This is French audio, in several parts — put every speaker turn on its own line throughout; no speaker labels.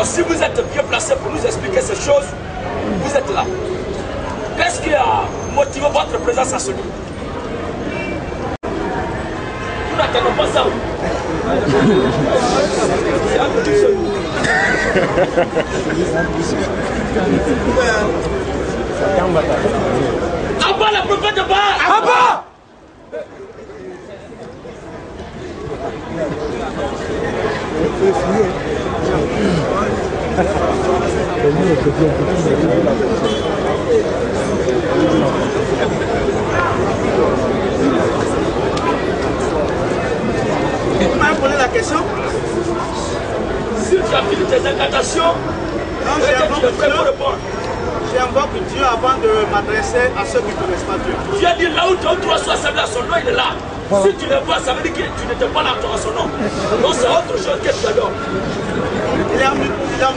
si vous êtes bien placé pour nous expliquer ces choses, vous êtes là. Qu'est-ce qui a motivé votre présence à ce lieu? Nous n'attendons pas ça. Abba, la prophète de Baal! Abba!
Tu m'as posé la question?
Si tu as fini tes incantations,
j'invoque Dieu avant de m'adresser à ceux qui ne connaissent pas Dieu.
Tu as dit là où ton trois sont assemblés à son nom, il est là. Si tu le vois, ça veut dire que tu n'étais pas là à son nom. Donc c'est autre chose que tu adores.
Il est omnipotent,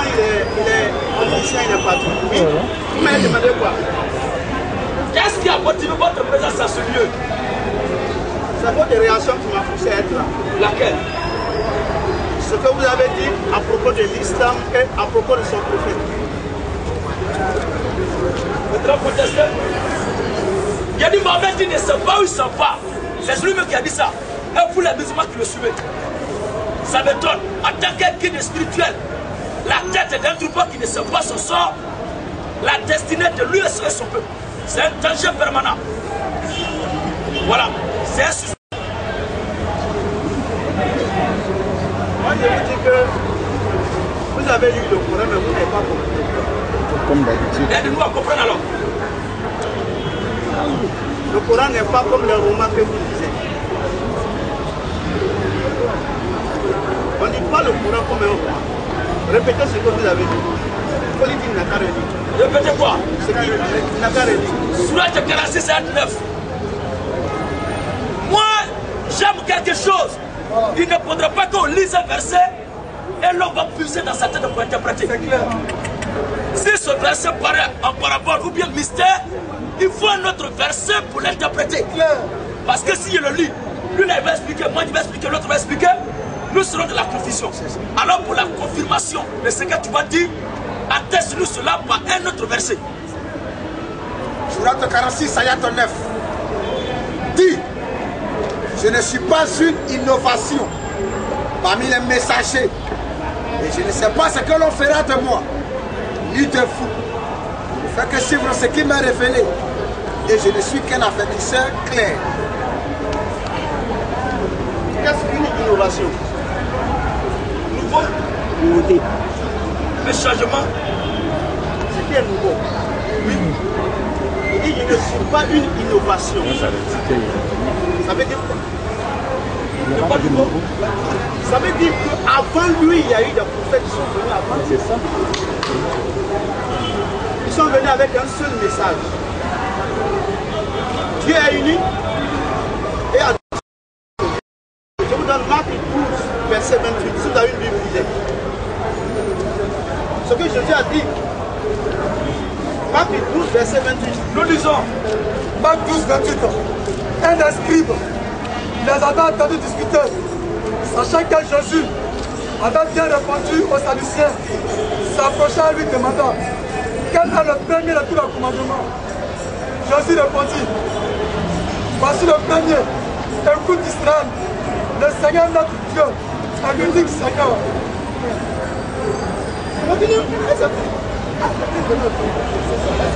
il est omniscient, il est partout. Oui. Vous m'avez demandé quoi?
Qu'est-ce qui a motivé votre présence à ce lieu?
C'est votre réaction qui m'a poussé à être là.
Laquelle?
Ce que vous avez dit à propos de l'islam et à propos de son prophète.
Vous devez protester. Il a dit Mohamed, il ne sait pas où il s'en va. C'est lui-même qui a dit ça. Et vous les musulmans qui le suivez. Ça m'étonne. En tant qu'un guide spirituel, la tête d'un troupeau qui ne sait pas son sort, la destinée de lui et son peuple. C'est un danger permanent. Voilà. C'est un sujet.
Moi, je vous dis que vous avez lu le Coran, mais vous n'avez pas compris.
Comme d'habitude.
Aidez-nous à comprendre alors.
Le Coran n'est pas comme le roman que vous lisez. On ne dit pas le Coran comme un roman. Répétez ce que vous avez dit. Politique n'a qu'à redire.
Répétez quoi?
Ce qui n'a qu'à redire.
Surat 46 à 9. Moi, j'aime quelque chose. Il ne faudrait pas qu'on lise un verset et l'on va puiser dans sa tête pour interpréter.
C'est clair.
Si ce verset paraît en parabole ou bien mystère, il faut un autre verset pour l'interpréter. Parce que si je le lis, lui là il va expliquer, moi il va expliquer, l'autre va expliquer, nous serons de la confusion. Alors pour la confirmation de ce que tu vas dire, atteste-nous cela par un autre verset.
Surat 46, ayat 9. Dis, je ne suis pas une innovation parmi les messagers. Et je ne sais pas ce que l'on fera de moi, ni de vous. Je ne fais que suivre ce qui m'est révélé. Et je ne suis qu'un avertisseur clair.
Qu'est-ce qu'une innovation?
Nouveau.
Nouveauté.
Le changement.
Ce qui est nouveau. Oui. Il dit, je ne suis pas une innovation. Ça veut dire quoi? Ça veut dire qu'avant lui, il y a eu des prophètes qui sont venus avant.
C'est ça.
Ils sont venus avec un seul message. Dieu est unique et à je vous donne Marc 12, verset 28. Si vous avez une Bible, lisez. Ce que Jésus a dit. Marc 12, verset 28.
Nous lisons.
Marc 12, 28. Un scribe les avait entendus discuter, sachant que Jésus avait bien répondu aux Sadducéens, s'approcha à lui demandant quel est le premier de tous les commandements. Jésus répondit, voici le premier, écoute Israël, le Seigneur notre Dieu est l'unique Seigneur.
Continue.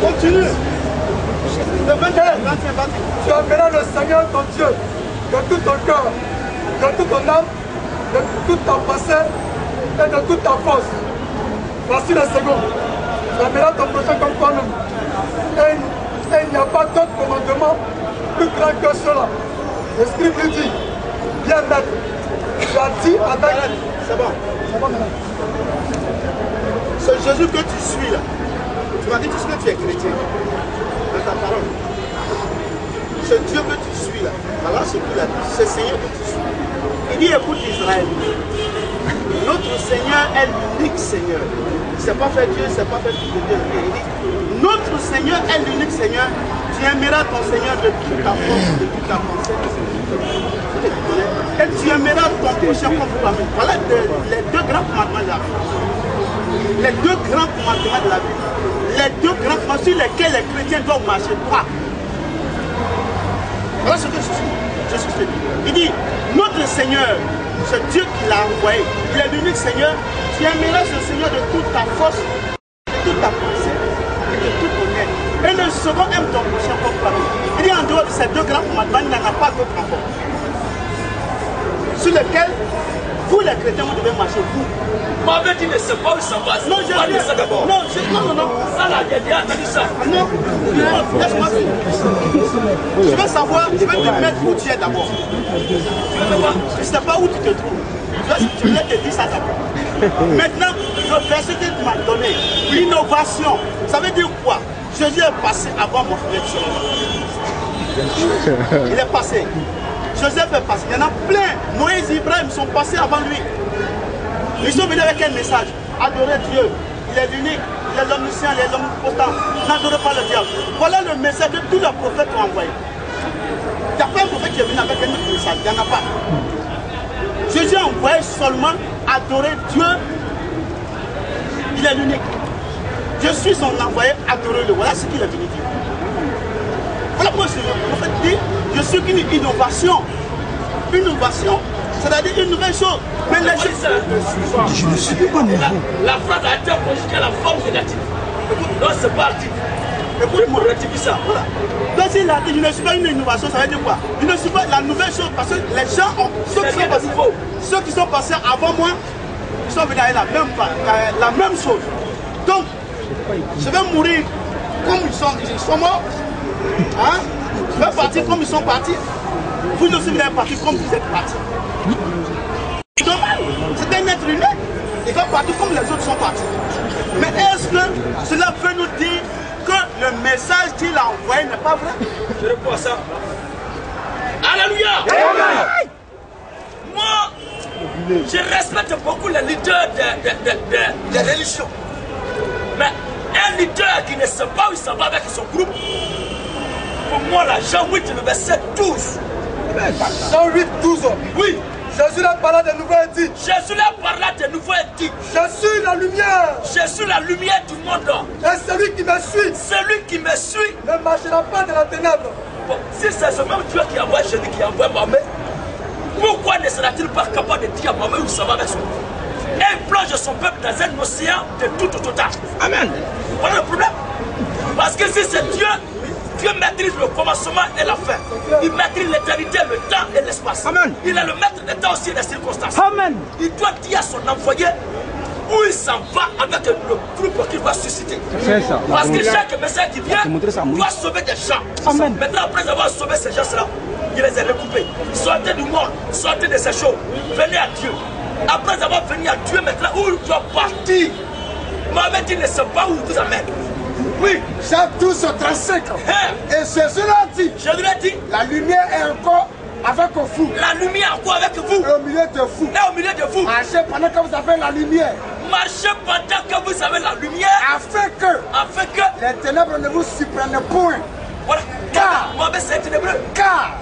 Continue. Le 21,
Tu aimeras le Seigneur ton Dieu de tout ton cœur, de toute ton âme, de toute ta pensée et de toute ta force. Voici le second. Tu aimeras ton prochain comme toi-même. Et il n'y a pas d'autre commandement plus grand que cela. Le scribe lui dit, bien maître, tu as dit avec...
C'est bon.
C'est bon maintenant.
C'est Jésus que tu suis là. Tu m'as dit tout ce que tu es chrétien. Dans ta parole. C'est Dieu que tu suis là. Voilà ce qu'il a dit. C'est Seigneur que tu suis. Il dit écoute Israël. Notre Seigneur est l'unique Seigneur. Il ne s'est pas fait Dieu, il ne s'est pas fait Dieu. Il dit notre Seigneur est l'unique Seigneur Tu aimeras ton Seigneur de toute ta force, de toute ta pensée. Et tu aimeras ton prochain comme toi-même. Voilà les deux grands commandements de la vie. Les deux grands commandements de la vie. Les deux grands commandements sur lesquels les chrétiens doivent marcher. Quoi? Voilà ce que Jésus te dit. Il dit, notre Seigneur, c'est Dieu qui l'a envoyé. Il est l'unique Seigneur. Tu aimeras ce Seigneur de toute ta force, de toute ta pensée et de tout ton être. Et le second aime ton prochain comme toi-même. Il dit en dehors de ces deux grands commandements, il n'y en a pas d'autre encore. Sur lesquels vous les chrétiens vous devez marcher. Vous.
M'avait dit ne sais pas où ça va.
Non, je
vais ça d'abord.
Non, non.
Ça là, j'ai déjà entendu ça.
Non, laisse-moi finir. Je veux savoir, je vais te mettre où tu es d'abord. Je ne sais pas où tu te trouves. Je voulais te dire ça d'abord. Maintenant, le verset que tu m'as donné, l'innovation, ça veut dire quoi? Jésus est passé avant mon frère. Il est passé. Joseph est passé. Il y en a plein. Moïse et Ibrahim sont passés avant lui. Ils sont venus avec un message. Adorez Dieu. Il est l'unique. Il est l'omniscient, il est l'omnipotent. N'adorez pas le diable. Voilà le message que tous les prophètes ont envoyé. Il n'y a pas un prophète qui est venu avec un autre message. Il n'y en a pas. Jésus a envoyé seulement adorer Dieu. Il est l'unique. Je suis son envoyé, adorez-le. Voilà ce qu'il est venu dire. Voilà pourquoi le prophète dit, je suis une innovation. Innovation, c'est-à-dire une nouvelle chose. Mais
je ne suis pas nouveau.
La phrase a été conjuguée à la forme négative. Donc c'est parti. Écoute-moi, rectifie ça. Voilà.
Donc s'il a dit, je ne suis pas une innovation, ça veut dire quoi? Je ne suis pas la nouvelle chose, parce que les gens ont... Ceux qui sont passés avant moi, ils sont venus avec la même chose. Donc, je vais mourir comme ils sont morts. Hein? Je vais partir comme ils sont partis. Vous aussi, vous allez partir comme vous êtes partis. C'est normal. C'est un être unique. Il va partir comme les autres sont partis. Mais est-ce que cela peut nous dire que le message qu'il a envoyé n'est pas vrai?
Je réponds à ça. Alléluia. Moi, je respecte beaucoup les leaders des religions. Mais un leader qui ne sait pas où il s'en va avec son groupe, pour moi, la Jean 8, le verset 12.
Jean 8, 12.
Oui.
Jésus a parlé de nouveau et dit.
Jésus a parlé de nouveau et dit.
Je suis la lumière.
Je suis la lumière du monde.
Et celui qui me suit.
Celui qui me suit.
Ne marchera pas dans la ténèbre.
Bon, si c'est ce même Dieu qui envoie Jésus, qui envoie Mohamed, pourquoi ne sera-t-il pas capable de dire à Mohamed où ça va avec son peuple? Et il plonge son peuple dans un océan de tout au total. Amen. Voilà le problème. Parce que si c'est Dieu, Dieu maîtrise le commencement et la fin. Il maîtrise l'éternité, le temps et l'espace. Amen. Il est le maître des temps aussi et des circonstances. Amen. Il doit dire à son envoyé où il s'en va avec le groupe qu'il va susciter.
Ça.
Parce que chaque message qui vient doit sauver des gens. Amen. Maintenant, après avoir sauvé ces gens-là, il les a recoupés. Sortez du monde, sortez de ces choses. Venez à Dieu. Après avoir venu à Dieu, maintenant, où il doit partir. Mohamed, il ne sait pas où il vous amène. Oui.
Jean 12, 35. Et Jésus l'a dit.
Jésus l'a dit.
La lumière est encore avec vous.
La lumière encore avec vous.
Et au milieu de vous.
Et au milieu de vous.
Marchez pendant que vous avez la lumière.
Marchez pendant que vous avez la lumière.
Afin que les ténèbres ne vous surprennent point.
Voilà.
Car.
Mohamed, c'est ténébreux.
Car.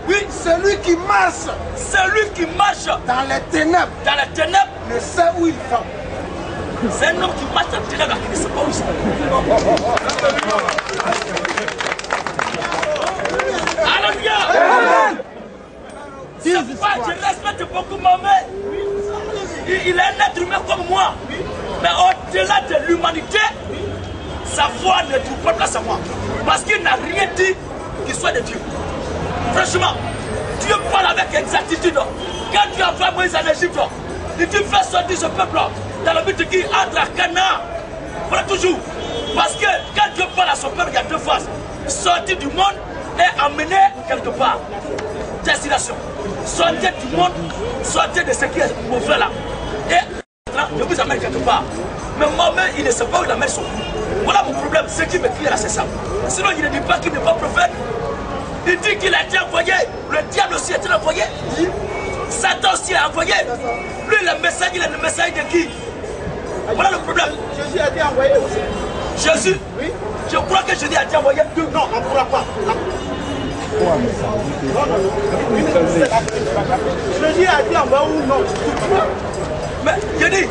Oui.
Celui qui marche.
Celui qui marche.
Dans les ténèbres.
Dans les ténèbres.
Ne sait où il va.
C'est un homme qui marche dans les ténèbres qui ne sait pas où il va. Alléluia. Je respecte beaucoup Mohamed. Il est un être humain comme moi. Mais au-delà de l'humanité, sa voix ne trouve pas place à moi. Parce qu'il n'a rien dit qu'il soit de Dieu. Franchement, Dieu parle avec exactitude. Quand Dieu envoie Moïse en Égypte, il dit fais sortir ce peuple dans le but qui entre à Canaan. Voilà toujours. Parce que quand Dieu parle à son peuple, il y a deux phases. Sortir du monde et emmener quelque part. Destination. Sortir du monde, sortir de ce qui est mauvais là. Et je vous amène quelque part. Mais moi-même, il ne sait pas où il amène son groupe. Voilà mon problème. Ce qui me crie là, c'est ça. Sinon, il ne dit pas qu'il n'est pas prophète. Il dit qu'il a été envoyé. Le diable aussi a été envoyé. Satan aussi a envoyé. Lui, le message, il est le message de qui? Voilà le problème.
Jésus a été envoyé aussi.
Jésus,
Oui.
je crois que Jésus a dit envoyer 2.
Non, on ne pourra pas. Non, non. Jésus a dit envoyer ou non.
Mais, je dis,